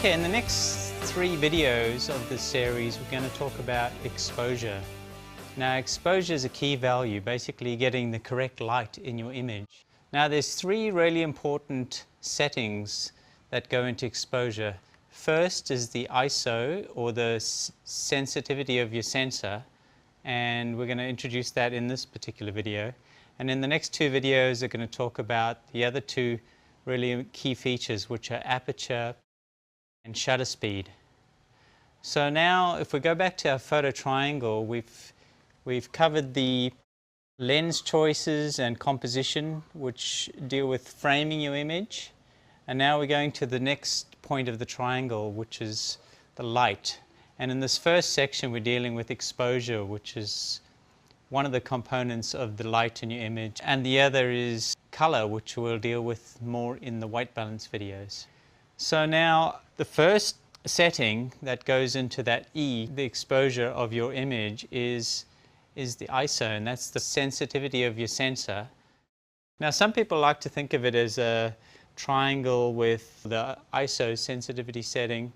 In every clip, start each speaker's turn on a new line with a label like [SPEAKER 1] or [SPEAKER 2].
[SPEAKER 1] Okay, in the next 3 videos of this series, we're going to talk about exposure. Now, exposure is a key value, basically getting the correct light in your image. Now, there's 3 really important settings that go into exposure. First is the ISO, or the sensitivity of your sensor, and we're going to introduce that in this particular video. And in the next 2 videos, we're going to talk about the other 2 really key features, which are aperture and shutter speed. So now, if we go back to our photo triangle, we've covered the lens choices and composition, which deal with framing your image. And now we're going to the next point of the triangle, which is the light. And in this first section, we're dealing with exposure, which is one of the components of the light in your image. And the other is color, which we'll deal with more in the white balance videos. So now, the first setting that goes into that E, the exposure of your image, is the ISO, and that's the sensitivity of your sensor. Now, some people like to think of it as a triangle with the ISO sensitivity setting,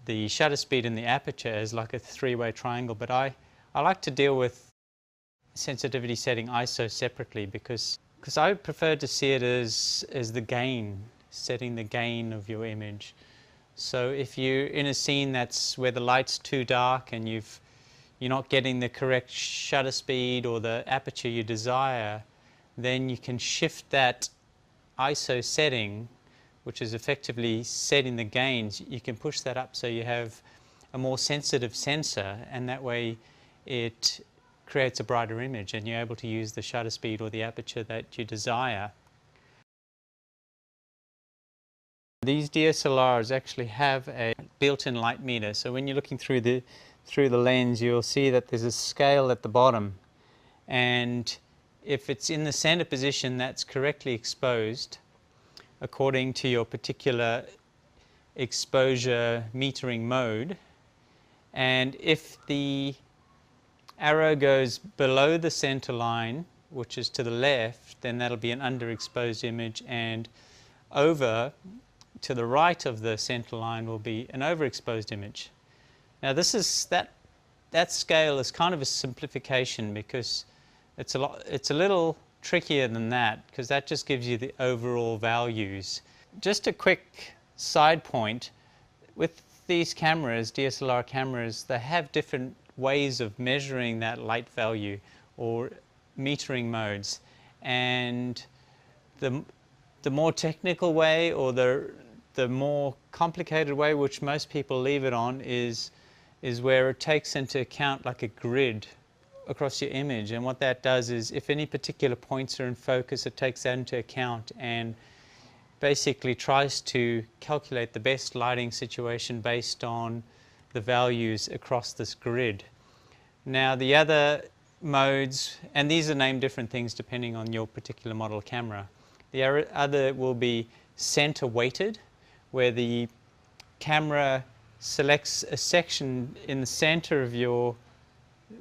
[SPEAKER 1] the shutter speed, and the aperture as like a 3-way triangle, but I like to deal with sensitivity setting ISO separately because I prefer to see it as the gain, setting the gain of your image. So if you're in a scene that's where the light's too dark and you're not getting the correct shutter speed or the aperture you desire, then you can shift that ISO setting, which is effectively setting the gains. You can push that up so you have a more sensitive sensor, and that way it creates a brighter image and you're able to use the shutter speed or the aperture that you desire. These DSLRs actually have a built-in light meter, so when you're looking through the lens, you'll see that there's a scale at the bottom, and if it's in the center position, that's correctly exposed according to your particular exposure metering mode. And if the arrow goes below the center line, which is to the left, then that'll be an underexposed image, and over to the right of the center line will be an overexposed image. Now, that scale is kind of a simplification because it's a little trickier than that, because that just gives you the overall values. Just a quick side point, with these cameras, DSLR cameras, they have different ways of measuring that light value or metering modes, and the more technical way, or the more complicated way, which most people leave it on, is where it takes into account like a grid across your image. And what that does is, if any particular points are in focus, it takes that into account and basically tries to calculate the best lighting situation based on the values across this grid. Now, the other modes, and these are named different things depending on your particular model camera. The other will be center weighted, where the camera selects a section in the center of your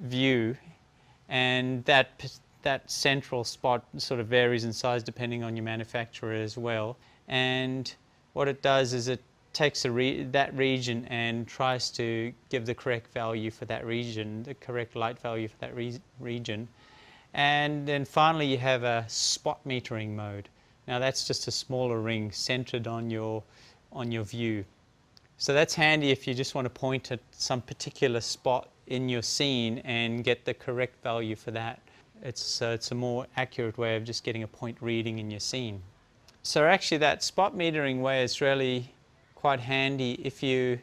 [SPEAKER 1] view, and that central spot sort of varies in size depending on your manufacturer as well. And what it does is it takes that region and tries to give the correct value for that region, the correct light value for that region. And then finally you have a spot metering mode. Now, that's just a smaller ring centered on your view. So that's handy if you just want to point at some particular spot in your scene and get the correct value for that. It's a more accurate way of just getting a point reading in your scene. So actually, that spot metering way is really quite handy if you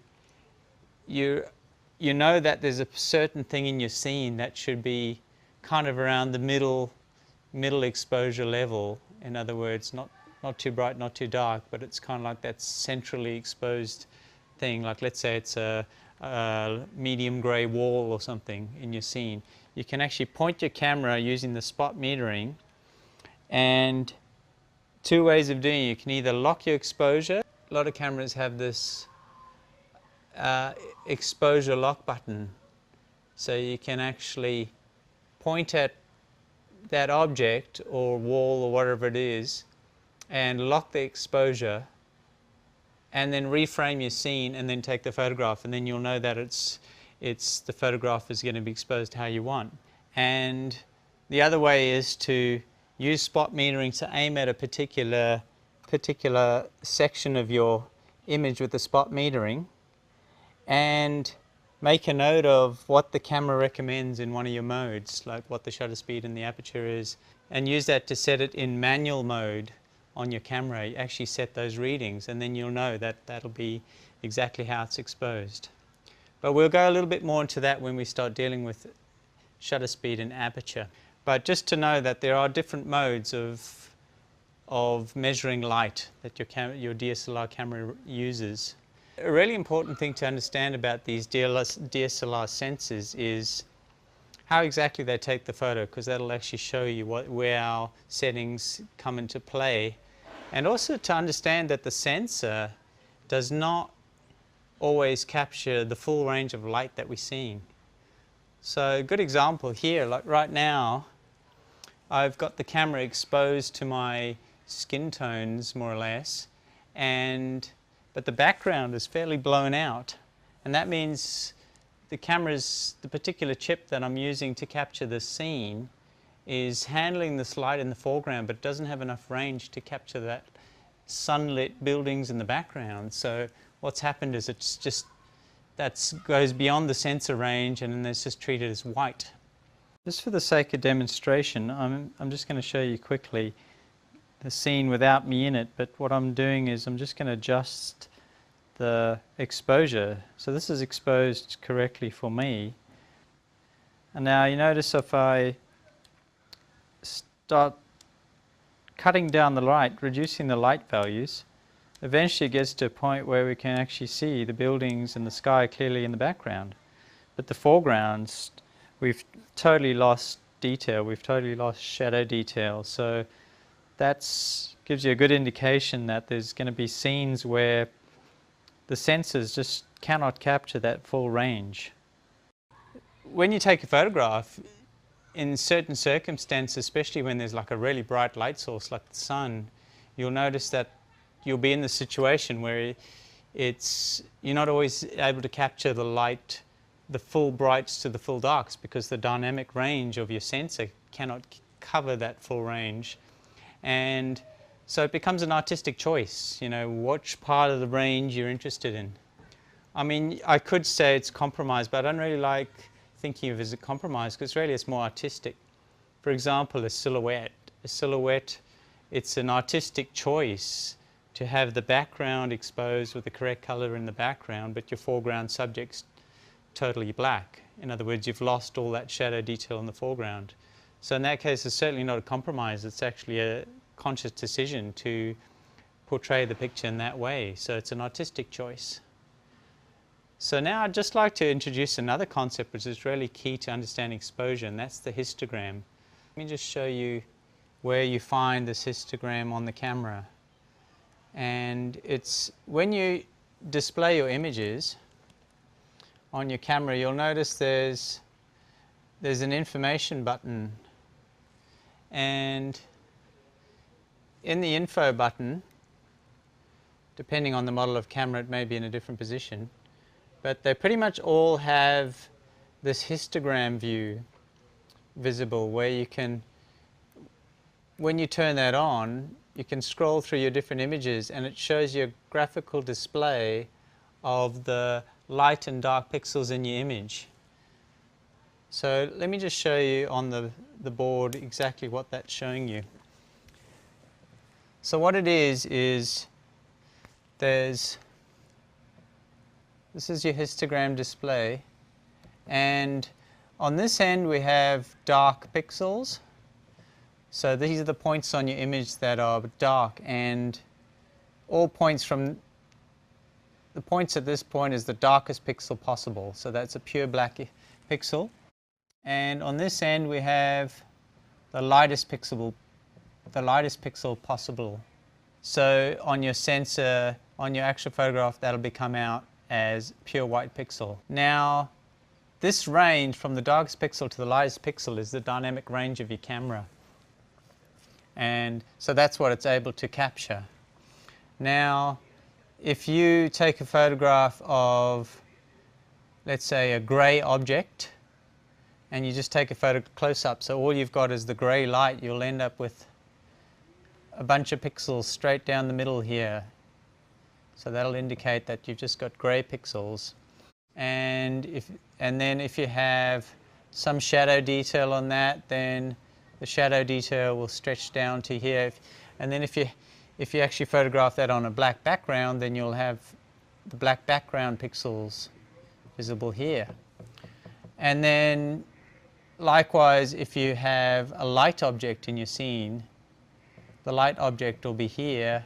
[SPEAKER 1] know that there's a certain thing in your scene that should be kind of around the middle exposure level. In other words, not too bright, not too dark, but it's kind of like that centrally exposed thing. Like, let's say it's a medium gray wall or something in your scene. You can actually point your camera using the spot metering, and 2 ways of doing it. You can either lock your exposure. A lot of cameras have this exposure lock button, so you can actually point at that object or wall or whatever it is and lock the exposure and then reframe your scene and then take the photograph, and then you'll know that the photograph is going to be exposed how you want. And the other way is to use spot metering to aim at a particular section of your image with the spot metering, and make a note of what the camera recommends in one of your modes, like what the shutter speed and the aperture is, and use that to set it in manual mode on your camera. You actually set those readings, and then you'll know that that'll be exactly how it's exposed. But we'll go a little bit more into that when we start dealing with shutter speed and aperture. But just to know that there are different modes of measuring light that your DSLR camera uses. A really important thing to understand about these DSLR sensors is how exactly they take the photo, because that'll actually show you where our settings come into play. And also to understand that the sensor does not always capture the full range of light that we're seeing. So a good example here, like right now, I've got the camera exposed to my skin tones more or less, but the background is fairly blown out, and that means the particular chip that I'm using to capture the scene is handling this light in the foreground, but it doesn't have enough range to capture that sunlit buildings in the background. So what's happened is that goes beyond the sensor range, and then it's just treated as white. Just for the sake of demonstration, I'm just going to show you quickly the scene without me in it, but what I'm doing is I'm just going to adjust the exposure. So this is exposed correctly for me. And now you notice if I start cutting down the light, reducing the light values, eventually it gets to a point where we can actually see the buildings and the sky clearly in the background. But the foregrounds, we've totally lost detail, we've totally lost shadow detail. So that gives you a good indication that there's going to be scenes where the sensors just cannot capture that full range. When you take a photograph, in certain circumstances, especially when there's like a really bright light source like the sun, you'll notice that you'll be in the situation where you're not always able to capture the light, the full brights to the full darks, because the dynamic range of your sensor cannot cover that full range. And so it becomes an artistic choice, you know, which part of the range you're interested in. I mean, I could say it's compromise, but I don't really like thinking of it as a compromise, because really it's more artistic. For example, a silhouette. A silhouette, it's an artistic choice to have the background exposed with the correct color in the background, but your foreground subject's totally black. In other words, you've lost all that shadow detail in the foreground. So in that case, it's certainly not a compromise, it's actually a conscious decision to portray the picture in that way. So it's an artistic choice. So now I'd just like to introduce another concept which is really key to understanding exposure, and that's the histogram. Let me just show you where you find this histogram on the camera. And it's when you display your images on your camera, you'll notice there's an information button, and in the info button, depending on the model of camera, it may be in a different position, but they pretty much all have this histogram view visible, where you can, when you turn that on, you can scroll through your different images and it shows you a graphical display of the light and dark pixels in your image. So let me just show you on the board exactly what that's showing you. So what it is this is your histogram display, and on this end we have dark pixels. So these are the points on your image that are dark, and all points from the points at this point is the darkest pixel possible. So that's a pure black pixel. And on this end we have the lightest pixel possible. So on your sensor, on your actual photograph, that'll be come out as pure white pixel. Now, this range from the darkest pixel to the lightest pixel is the dynamic range of your camera. And so that's what it's able to capture. Now, if you take a photograph of, let's say, a grey object, and you just take a photo close-up, so all you've got is the grey light, you'll end up with a bunch of pixels straight down the middle here. So that'll indicate that you've just got grey pixels. And then if you have some shadow detail on that, then the shadow detail will stretch down to here. And then if you actually photograph that on a black background, then you'll have the black background pixels visible here. And then likewise, if you have a light object in your scene, the light object will be here,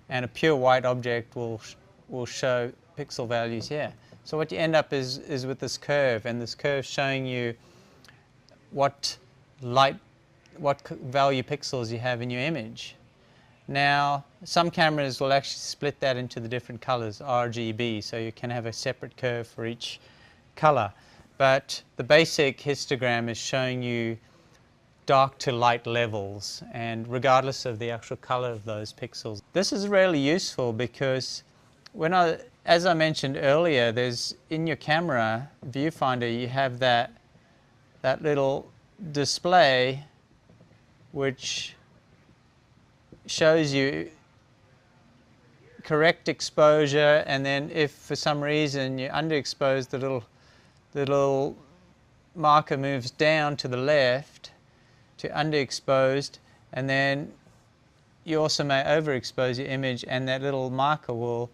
[SPEAKER 1] and a pure white object will show pixel values here. So what you end up is with this curve, and this curve showing you what value pixels you have in your image. Now, some cameras will actually split that into the different colors, RGB, so you can have a separate curve for each color. But the basic histogram is showing you dark to light levels, and regardless of the actual color of those pixels. This is really useful because as I mentioned earlier, there's in your camera viewfinder, you have that little display which shows you correct exposure, and then if for some reason you're underexposed, the little marker moves down to the left to underexposed, and then you also may overexpose your image, and that little marker will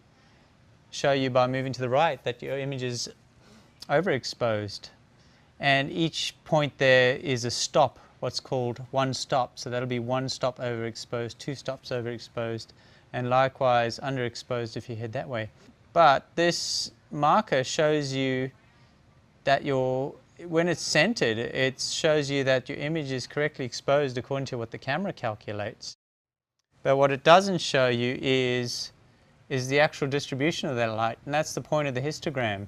[SPEAKER 1] show you by moving to the right that your image is overexposed. And each point there is a stop, what's called one stop. So that'll be one stop overexposed, two stops overexposed, and likewise underexposed if you head that way. But this marker shows you that when it's centered, it shows you that your image is correctly exposed according to what the camera calculates. But what it doesn't show you is the actual distribution of that light, and that's the point of the histogram.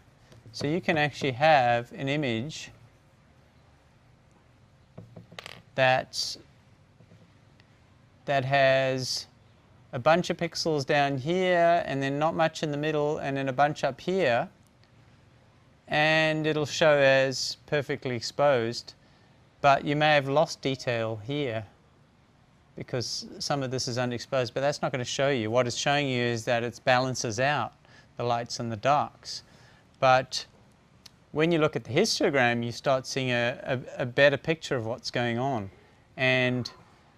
[SPEAKER 1] So you can actually have an image that has a bunch of pixels down here, and then not much in the middle, and then a bunch up here, and it'll show as perfectly exposed, but you may have lost detail here because some of this is underexposed, but that's not going to show you. What it's showing you is that it balances out the lights and the darks. But when you look at the histogram, you start seeing a better picture of what's going on. And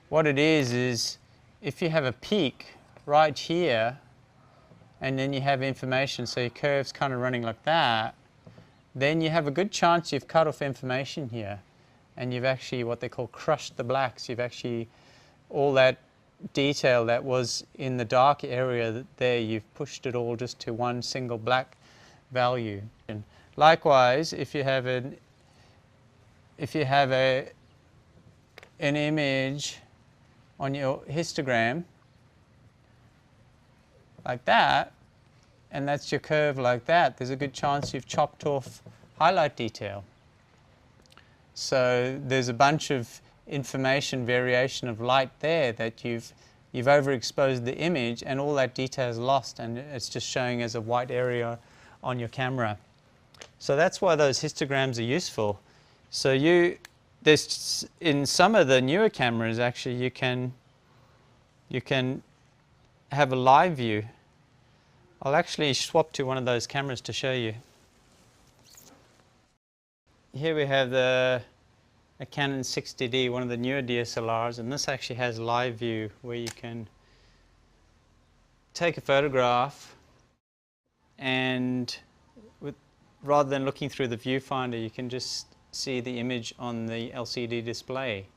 [SPEAKER 1] what it is if you have a peak right here, and then you have information, so your curve's kind of running like that, then you have a good chance you've cut off information here, and you've actually what they call crushed the blacks. You've actually, all that detail that was in the dark area there, you've pushed it all just to one single black value. And likewise, if you have an image on your histogram like that, and that's your curve like that, there's a good chance you've chopped off highlight detail. So there's a bunch of information variation of light there that you've overexposed the image, and all that detail is lost, and it's just showing as a white area on your camera. So that's why those histograms are useful. So in some of the newer cameras, actually, you can have a live view. I'll actually swap to one of those cameras to show you. Here we have a Canon 60D, one of the newer DSLRs, and this actually has live view where you can take a photograph, and rather than looking through the viewfinder, you can just see the image on the LCD display.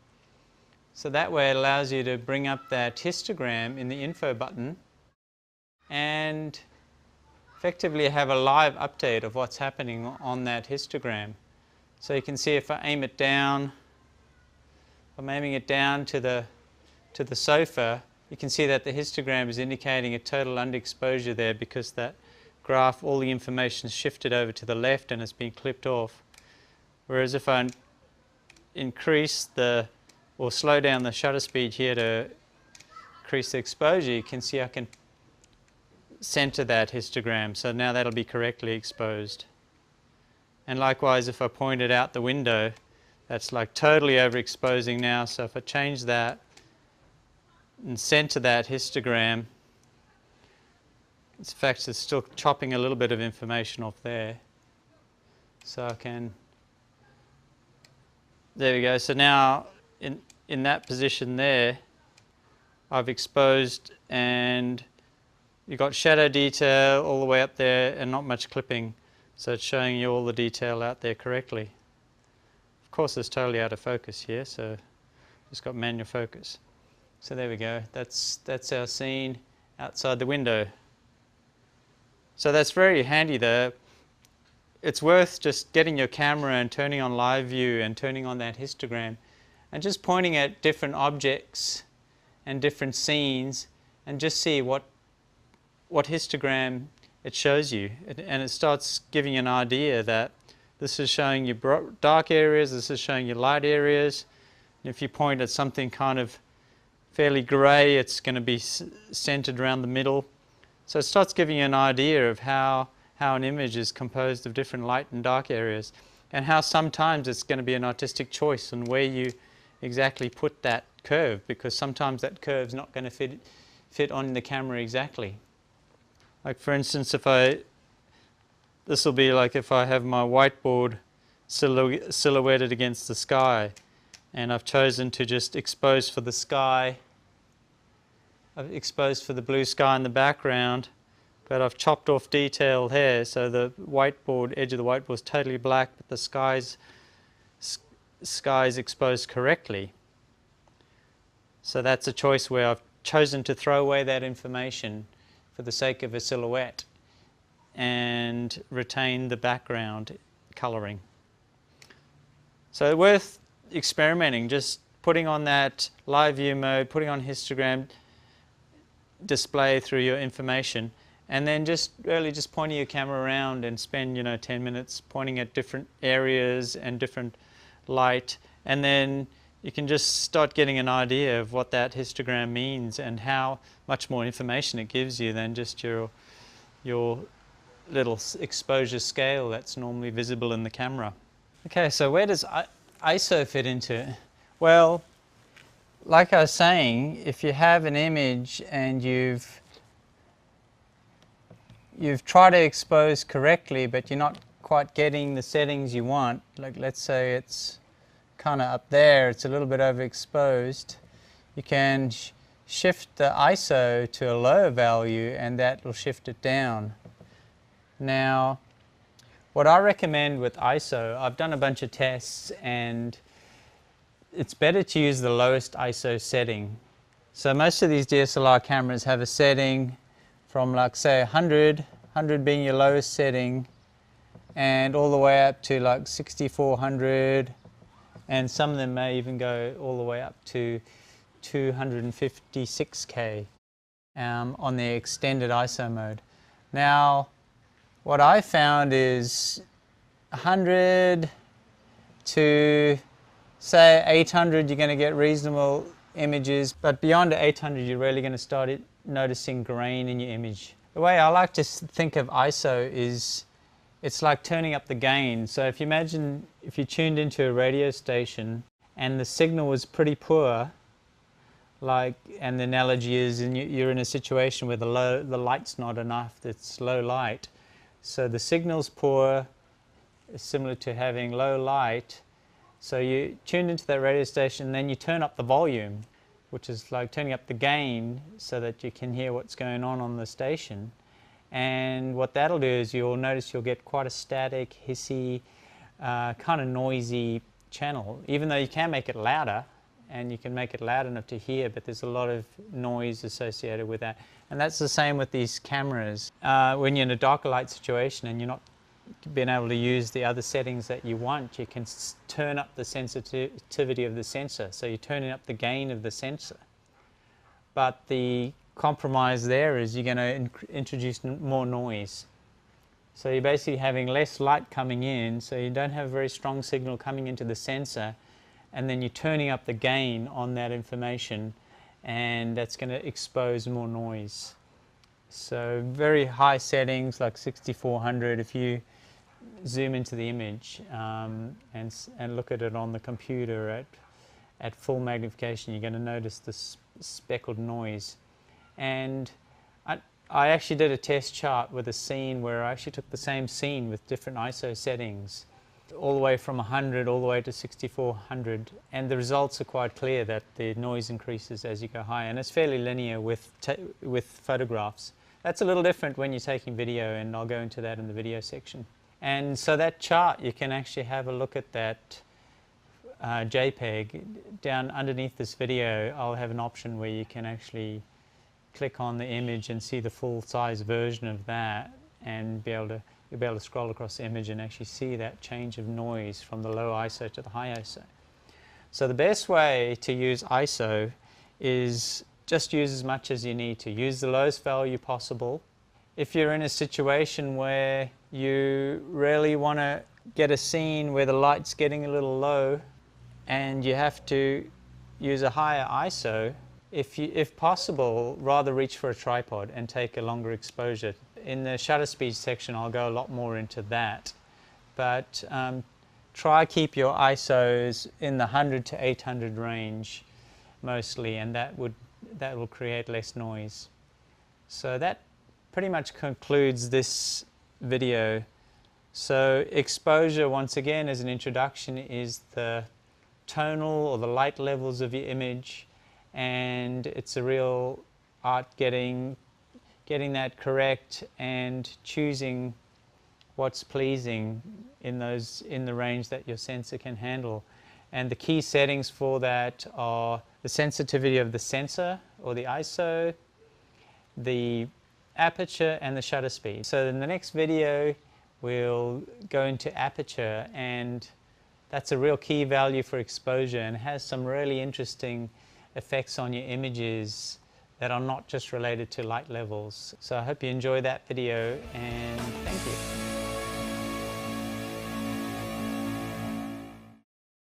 [SPEAKER 1] So that way it allows you to bring up that histogram in the info button and effectively have a live update of what's happening on that histogram. So you can see if I aim it down, I'm aiming it down to the sofa, you can see that the histogram is indicating a total underexposure there because that graph, all the information is shifted over to the left and it's been clipped off. Whereas if I increase or slow down the shutter speed here to increase the exposure, you can see I can center that histogram, so now that'll be correctly exposed. And likewise, if I point it out the window, that's like totally overexposing now, so if I change that and center that histogram, in fact it's still chopping a little bit of information off there. So I can, there we go, so now in that position there, I've exposed, and you've got shadow detail all the way up there and not much clipping, so it's showing you all the detail out there correctly. Of course it's totally out of focus here, so just got manual focus. So there we go, that's our scene outside the window. So that's very handy though. It's worth just getting your camera and turning on live view and turning on that histogram and just pointing at different objects and different scenes and just see what histogram it shows you. And it starts giving you an idea that this is showing you dark areas, this is showing you light areas. And if you point at something kind of fairly grey, it's going to be centered around the middle. So it starts giving you an idea of how an image is composed of different light and dark areas, and how sometimes it's going to be an artistic choice on where you exactly put that curve, because sometimes that curve's not going to fit on the camera exactly. Like for instance, this will be like if I have my whiteboard silhouetted against the sky, and I've chosen to just expose for the sky. I've exposed for the blue sky in the background, but I've chopped off detail here, so the whiteboard, edge of the whiteboard is totally black, but the sky's exposed correctly. So that's a choice where I've chosen to throw away that information for the sake of a silhouette and retain the background colouring. So worth experimenting, just putting on that live view mode, putting on histogram display through your information, and then just really just pointing your camera around and spend 10 minutes pointing at different areas and different light, and then you can just start getting an idea of what that histogram means and how much more information it gives you than just your little exposure scale that's normally visible in the camera. Okay, so where does ISO fit into it? Well, like I was saying, if you have an image and you've tried to expose correctly, but you're not quite getting the settings you want, like let's say it's kind of up there, it's a little bit overexposed, you can shift the ISO to a lower value and that will shift it down. Now, what I recommend with ISO, I've done a bunch of tests, and it's better to use the lowest ISO setting. So most of these DSLR cameras have a setting from like say 100 being your lowest setting, and all the way up to like 6400, and some of them may even go all the way up to 256K on the extended ISO mode. Now, what I found is 100 to say 800, you're going to get reasonable images, but beyond 800 you're really going to start noticing grain in your image. The way I like to think of ISO is it's like turning up the gain. So if you imagine if you tuned into a radio station and the signal was pretty poor, and the analogy is you're in a situation where the light's not enough, it's low light. So the signal's poor, is similar to having low light. So you tune into that radio station and then you turn up the volume, which is like turning up the gain so that you can hear what's going on the station. And what that'll do is you'll notice you'll get quite a static, hissy, kind of noisy channel, even though you can make it louder, and you can make it loud enough to hear, but there's a lot of noise associated with that. And that's the same with these cameras. When you're in a darker light situation and you're not being able to use the other settings that you want, you can turn up the sensitivity of the sensor. So you're turning up the gain of the sensor. But the compromise there is you're going to introduce more noise. So you're basically having less light coming in, so you don't have a very strong signal coming into the sensor, and then you're turning up the gain on that information, and that's going to expose more noise. So very high settings like 6400. If you zoom into the image and look at it on the computer at full magnification, you're going to notice this speckled noise. And I actually did a test chart with a scene where I actually took the same scene with different ISO settings, all the way from 100 all the way to 6400, and the results are quite clear that the noise increases as you go higher, and it's fairly linear with photographs. That's a little different when you're taking video, and I'll go into that in the video section. And so that chart, you can actually have a look at that JPEG. Down underneath this video, I'll have an option where you can actually click on the image and see the full size version of that, and you'll be able to scroll across the image and actually see that change of noise from the low ISO to the high ISO. So the best way to use ISO is just use as much as you need to. Use the lowest value possible. If you're in a situation where you really want to get a scene where the light's getting a little low and you have to use a higher ISO, if possible, rather reach for a tripod and take a longer exposure. In the shutter speed section, I'll go a lot more into that. But try keep your ISOs in the 100 to 800 range mostly, and that will create less noise. So that pretty much concludes this video. So exposure, once again, as an introduction, is the tonal or the light levels of your image, and it's a real art getting that correct and choosing what's pleasing in the range that your sensor can handle. And the key settings for that are the sensitivity of the sensor or the ISO, the aperture, and the shutter speed. So in the next video we'll go into aperture, and that's a real key value for exposure and has some really interesting effects on your images that are not just related to light levels. So I hope you enjoy that video, and thank you.